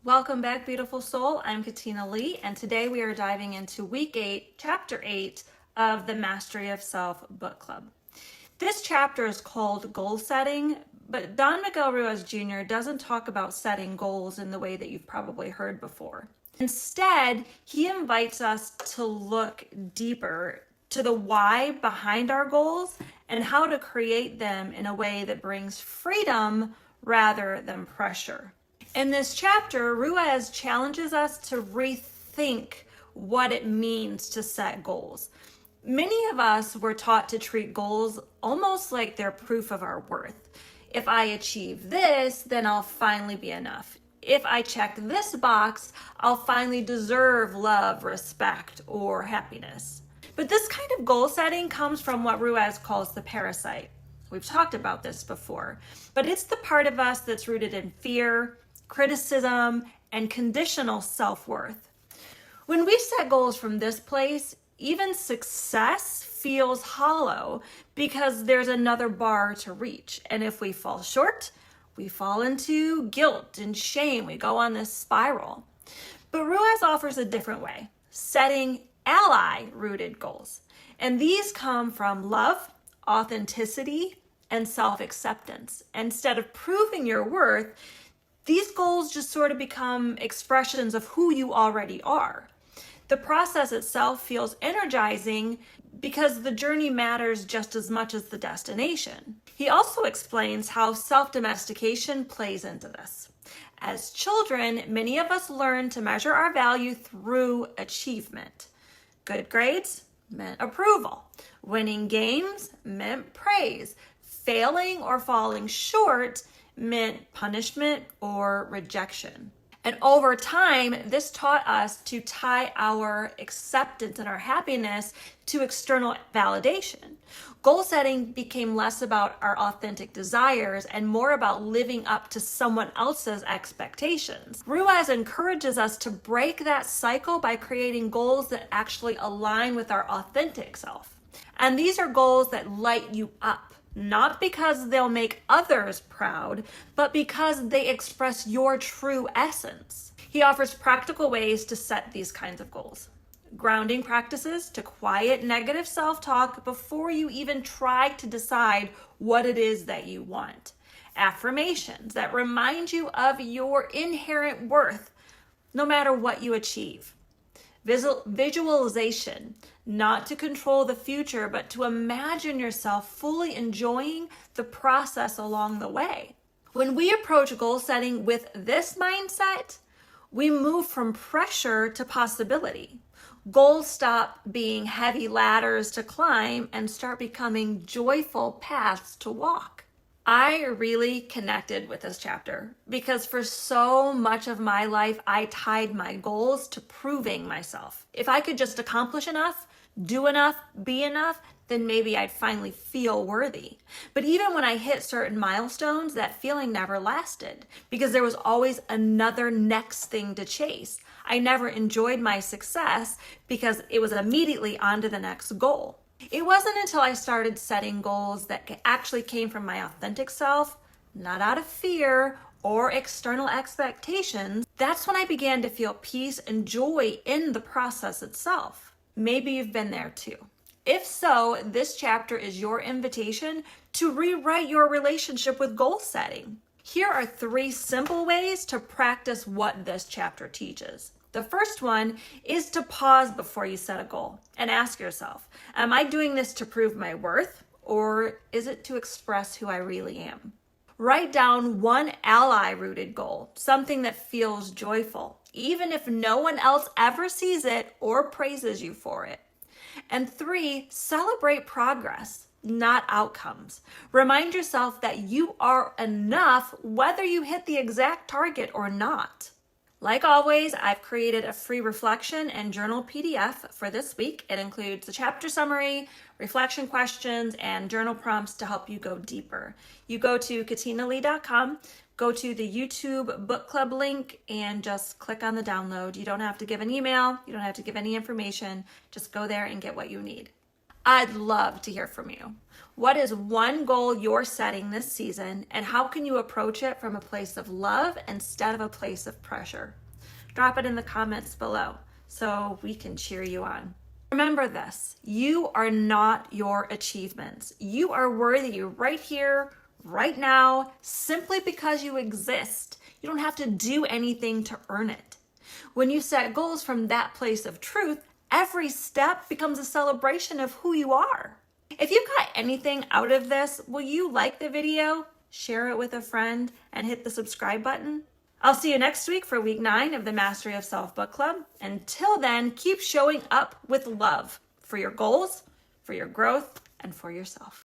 Welcome back, beautiful soul. I'm Katina Lee, and today we are diving into week 8, chapter 8 of the Mastery of Self book club. This chapter is called goal setting, but Don Miguel Ruiz Jr. doesn't talk about setting goals in the way that you've probably heard before. Instead, he invites us to look deeper to the why behind our goals and how to create them in a way that brings freedom rather than pressure. In this chapter, Ruiz challenges us to rethink what it means to set goals. Many of us were taught to treat goals almost like they're proof of our worth. If I achieve this, then I'll finally be enough. If I check this box, I'll finally deserve love, respect, or happiness. But this kind of goal setting comes from what Ruiz calls the parasite. We've talked about this before, but it's the part of us that's rooted in fear, criticism, and conditional self-worth. When we set goals from this place, even success feels hollow because there's another bar to reach. And if we fall short, we fall into guilt and shame. We go on this spiral. But Ruiz offers a different way, setting ally-rooted goals. And these come from love, authenticity, and self-acceptance. Instead of proving your worth, these goals just sort of become expressions of who you already are. The process itself feels energizing because the journey matters just as much as the destination. He also explains how self-domestication plays into this. As children, many of us learn to measure our value through achievement. Good grades meant approval. Winning games meant praise. Failing or falling short meant punishment or rejection. And over time, this taught us to tie our acceptance and our happiness to external validation. Goal setting became less about our authentic desires and more about living up to someone else's expectations. Ruiz encourages us to break that cycle by creating goals that actually align with our authentic self. And these are goals that light you up. Not because they'll make others proud, but because they express your true essence. He offers practical ways to set these kinds of goals. Grounding practices to quiet negative self-talk before you even try to decide what it is that you want. Affirmations that remind you of your inherent worth, no matter what you achieve. Visualization, not to control the future, but to imagine yourself fully enjoying the process along the way. When we approach goal setting with this mindset, we move from pressure to possibility. Goals stop being heavy ladders to climb and start becoming joyful paths to walk. I really connected with this chapter because for so much of my life, I tied my goals to proving myself. If I could just accomplish enough, do enough, be enough, then maybe I'd finally feel worthy. But even when I hit certain milestones, that feeling never lasted because there was always another next thing to chase. I never enjoyed my success because it was immediately on to the next goal. It wasn't until I started setting goals that actually came from my authentic self, not out of fear or external expectations, that's when I began to feel peace and joy in the process itself. Maybe you've been there too. If so, this chapter is your invitation to rewrite your relationship with goal setting. Here are 3 simple ways to practice what this chapter teaches. The first one is to pause before you set a goal and ask yourself, am I doing this to prove my worth, or is it to express who I really am? Write down one ally-rooted goal, something that feels joyful, even if no one else ever sees it or praises you for it. And 3, celebrate progress, not outcomes. Remind yourself that you are enough whether you hit the exact target or not. Like always, I've created a free reflection and journal PDF for this week. It includes the chapter summary, reflection questions, and journal prompts to help you go deeper. You go to katinalee.com, go to the YouTube book club link, and just click on the download. You don't have to give an email. You don't have to give any information. Just go there and get what you need. I'd love to hear from you. What is one goal you're setting this season, and how can you approach it from a place of love instead of a place of pressure? Drop it in the comments below so we can cheer you on. Remember this, you are not your achievements. You are worthy right here, right now, simply because you exist. You don't have to do anything to earn it. When you set goals from that place of truth, every step becomes a celebration of who you are. If you got anything out of this, will you like the video, share it with a friend, and hit the subscribe button? I'll see you next week for week 9 of the Mastery of Self Book Club. Until then, keep showing up with love for your goals, for your growth, and for yourself.